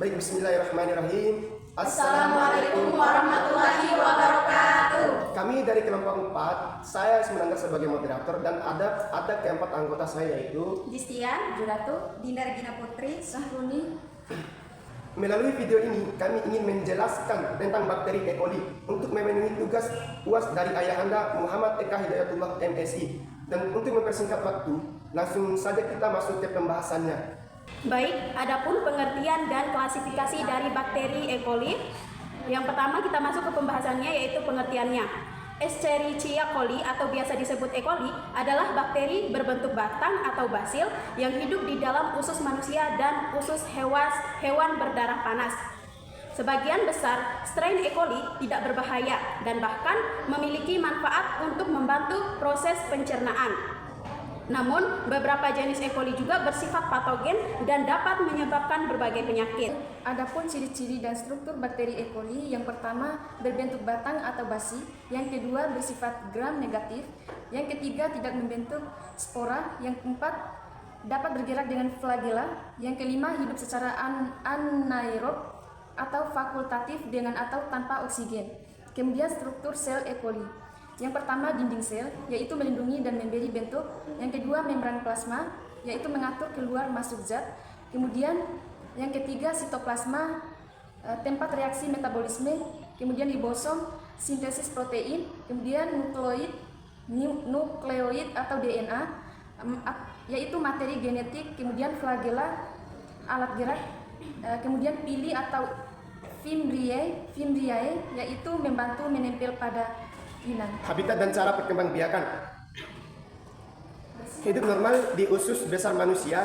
Baik, bismillahirrahmanirrahim. Assalamualaikum warahmatullahi wabarakatuh. Kami dari kelompok 4, saya Semenanggar sebagai moderator dan ada keempat anggota saya yaitu Distian, Juratu, Dinda Regina Putri, Sahruni. Melalui video ini kami ingin menjelaskan tentang bakteri E. coli untuk memenuhi tugas UAS dari Ayahanda Muhammad Eka Hidayatullah MSI. Dan untuk mempersingkat waktu, langsung saja kita masuk ke pembahasannya. Baik, adapun pengertian dan klasifikasi dari bakteri E. coli. Yang pertama kita masuk ke pembahasannya, yaitu pengertiannya. Escherichia coli atau biasa disebut E. coli adalah bakteri berbentuk batang atau basil yang hidup di dalam usus manusia dan usus hewan berdarah panas. Sebagian besar strain E. coli tidak berbahaya dan bahkan memiliki manfaat untuk membantu proses pencernaan. Namun, beberapa jenis E. coli juga bersifat patogen dan dapat menyebabkan berbagai penyakit. Adapun ciri-ciri dan struktur bakteri E. coli, yang pertama berbentuk batang atau basi, yang kedua bersifat gram negatif, yang ketiga tidak membentuk spora, yang keempat dapat bergerak dengan flagela, yang kelima hidup secara anaerob atau fakultatif dengan atau tanpa oksigen. Kemudian struktur sel E. coli. Yang pertama dinding sel, yaitu melindungi dan memberi bentuk. Yang kedua membran plasma, yaitu mengatur keluar masuk zat. Kemudian yang ketiga sitoplasma, tempat reaksi metabolisme. Kemudian ribosom, sintesis protein. Kemudian nukleoid atau DNA, yaitu materi genetik. Kemudian flagela, alat gerak. Kemudian pili atau fimbriae, yaitu membantu menempel pada inang. Habitat dan cara perkembangbiakan. Hidup normal di usus besar manusia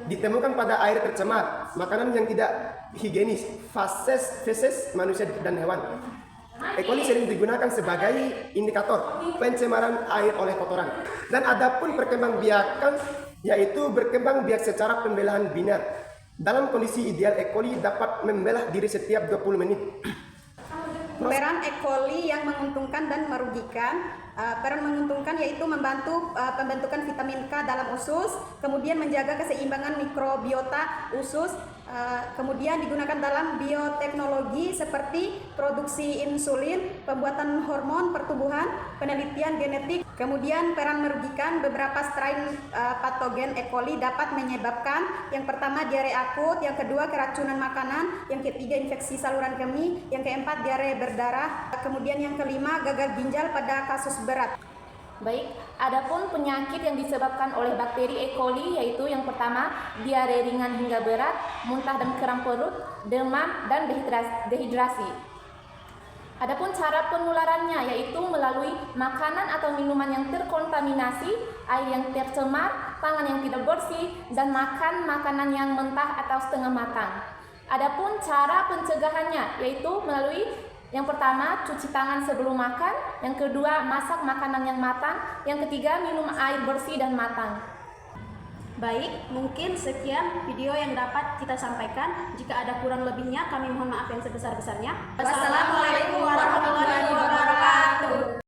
ditemukan pada air tercemar, makanan yang tidak higienis, feses manusia dan hewan. E. coli sering digunakan sebagai indikator pencemaran air oleh kotoran. Dan adapun perkembangbiakan, yaitu berkembang biak secara pembelahan biner. Dalam kondisi ideal, E. coli dapat membelah diri setiap 20 menit. Peran E. coli yang menguntungkan dan merugikan. Peran menguntungkan yaitu membantu pembentukan vitamin K dalam usus, kemudian menjaga keseimbangan mikrobiota usus, kemudian digunakan dalam bioteknologi seperti produksi insulin, pembuatan hormon pertumbuhan, penelitian genetik. Kemudian peran merugikan, beberapa strain patogen E. coli dapat menyebabkan yang pertama diare akut, yang kedua keracunan makanan, yang ketiga infeksi saluran kemih, yang keempat diare berdarah, kemudian yang kelima gagal ginjal pada kasus berat. Baik, adapun penyakit yang disebabkan oleh bakteri E. coli yaitu yang pertama diare ringan hingga berat, muntah dan kram perut, demam dan dehidrasi. Adapun cara penularannya yaitu melalui makanan atau minuman yang terkontaminasi, air yang tercemar, tangan yang tidak bersih, dan makan makanan yang mentah atau setengah matang. Adapun cara pencegahannya yaitu melalui yang pertama, cuci tangan sebelum makan. Yang kedua, masak makanan yang matang. Yang ketiga, minum air bersih dan matang. Baik, mungkin sekian video yang dapat kita sampaikan. Jika ada kurang lebihnya, kami mohon maaf yang sebesar-besarnya. Wassalamualaikum warahmatullahi wabarakatuh.